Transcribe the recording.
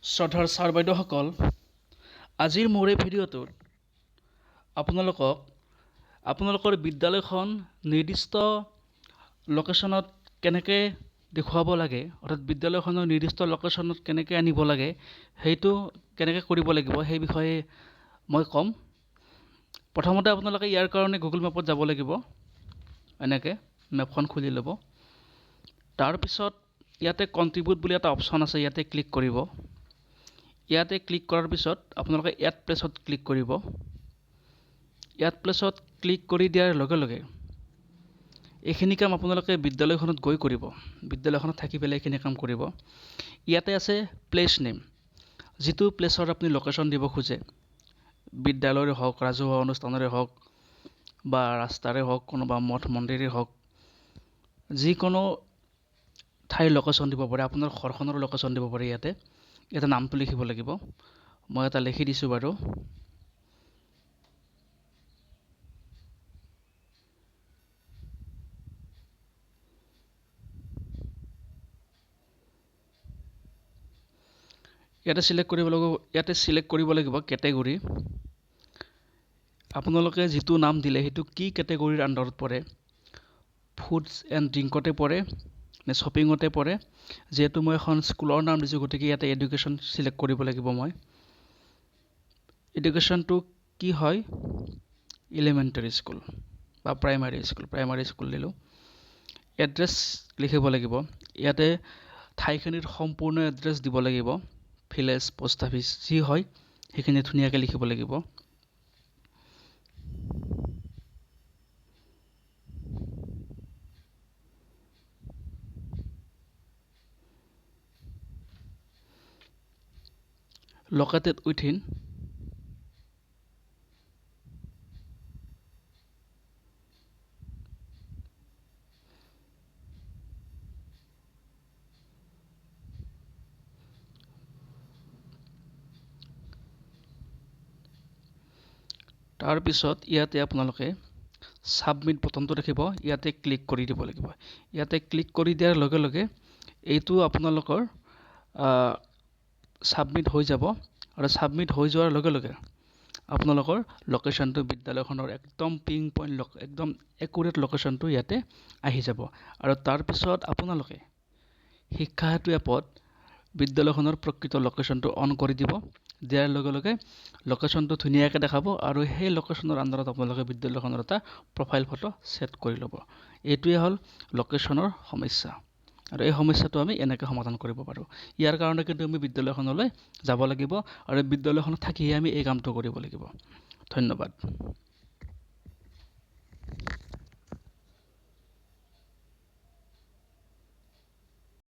শ্ৰদ্ধাৰ ছাৰ বাইদেউসকল, আজিৰ মোৰ এই ভিডিঅ'টোত আপোনালোকৰ বিদ্যালয়খন নিৰ্দিষ্ট লোকেশ্যনত কেনেকৈ দেখুৱাব লাগে, অৰ্থাৎ বিদ্যালয়খনৰ নিৰ্দিষ্ট লোকেশ্যনত কেনেকৈ আনিব লাগে, সেইটো কেনেকৈ কৰিব লাগিব সেই বিষয়ে মই ক'ম। প্ৰথমতে আপোনালোকে ইয়াৰ কাৰণে গুগল মেপত যাব লাগিব। এনেকৈ মেপখন খুলি ল'ব। তাৰপিছত ইয়াতে কণ্ট্ৰিবিউট বুলি এটা অপশ্যন আছে, ইয়াতে ক্লিক কৰিব। ইয়াতে ক্লিক কৰাৰ পিছত আপোনালোকে এড প্লেচত ক্লিক কৰিব। এড প্লেচত ক্লিক কৰি দিয়াৰ লগে লগে এইখিনি কাম আপোনালোকে বিদ্যালয়খনত গৈ কৰিব। বিদ্যালয়খনত থাকি পেলাই এইখিনি কাম কৰিব। ইয়াতে আছে প্লেচ নেম, যিটো প্লেচত আপুনি লোকেশ্যন দিব খোজে, বিদ্যালয়ৰে হওক, ৰাজহুৱা অনুষ্ঠানৰে হওক বা ৰাস্তাৰে হওক, কোনোবা মঠ মন্দিৰেই হওক, যিকোনো ঠাইৰ লোকেশ্যন দিব পাৰে। আপোনাৰ ঘৰখনৰ লোকেশ্যন দিব পাৰে। ইয়াতে নামটো লিখিব লাগিব। মই এটা লিখি দিছোঁ বাৰু। ইয়াতে চিলেক্ট কৰিব লাগিব কেটেগৰী। আপোনালোকে যিটো নাম দিলে সেইটো কি কেটেগৰীৰ আণ্ডাৰত পৰে, ফুডছ এণ্ড ড্ৰিংকতে পৰে নে শ্বপিঙতে পৰে। যিহেতু মই এখন স্কুলৰ নাম দিছোঁ, গতিকে ইয়াতে এডুকেশ্যন চিলেক্ট কৰিব লাগিব। মই এডুকেশ্যনটো কি হয়, এলিমেণ্টাৰী স্কুল বা প্ৰাইমাৰী স্কুল দিলোঁ। এড্ৰেছ লিখিব লাগিব। ইয়াতে ঠাইখিনিৰ সম্পূৰ্ণ এড্ৰেছ দিব লাগিব। ভিলেজ, পোষ্ট অফিচ যি হয় সেইখিনি ধুনীয়াকৈ লিখিব লাগিব। লোকেটেড উইথিন তাৰপিছত ইয়াতে আপোনালোকে ছাবমিট বটনটো দেখিব, ইয়াতে ক্লিক কৰি দিব লাগিব। ইয়াতে ক্লিক কৰি দিয়াৰ লগে লগে এইটো আপোনালোকৰ ছাবমিট হৈ যাব। আৰু ছাবমিট হৈ যোৱাৰ লগে লগে আপোনালোকৰ লোকেশ্যনটো, বিদ্যালয়খনৰ একদম পিন পইণ্ট, একদম একুৰেট লোকেশ্যনটো ইয়াতে আহি যাব। আৰু তাৰপিছত আপোনালোকে শিক্ষা সেতু এপত বিদ্যালয়খনৰ প্ৰকৃত লোকেশ্যনটো অন কৰি দিব। দিয়াৰ লগে লগে লোকেশ্যনটো ধুনীয়াকৈ দেখাব আৰু সেই লোকেশ্যনৰ আণ্ডাৰত আপোনালোকে বিদ্যালয়খনৰ এটা প্ৰফাইল ফটো ছেট কৰি ল'ব। এইটোৱে হ'ল লোকেশ্যনৰ সমস্যা। আৰু এই সমস্যাটো আমি এনেকৈ সমাধান কৰিব পাৰোঁ। ইয়াৰ কাৰণে কিন্তু আমি বিদ্যালয়খনলৈ যাব লাগিব আৰু বিদ্যালয়খনত থাকিহে আমি এই কামটো কৰিব লাগিব। ধন্যবাদ।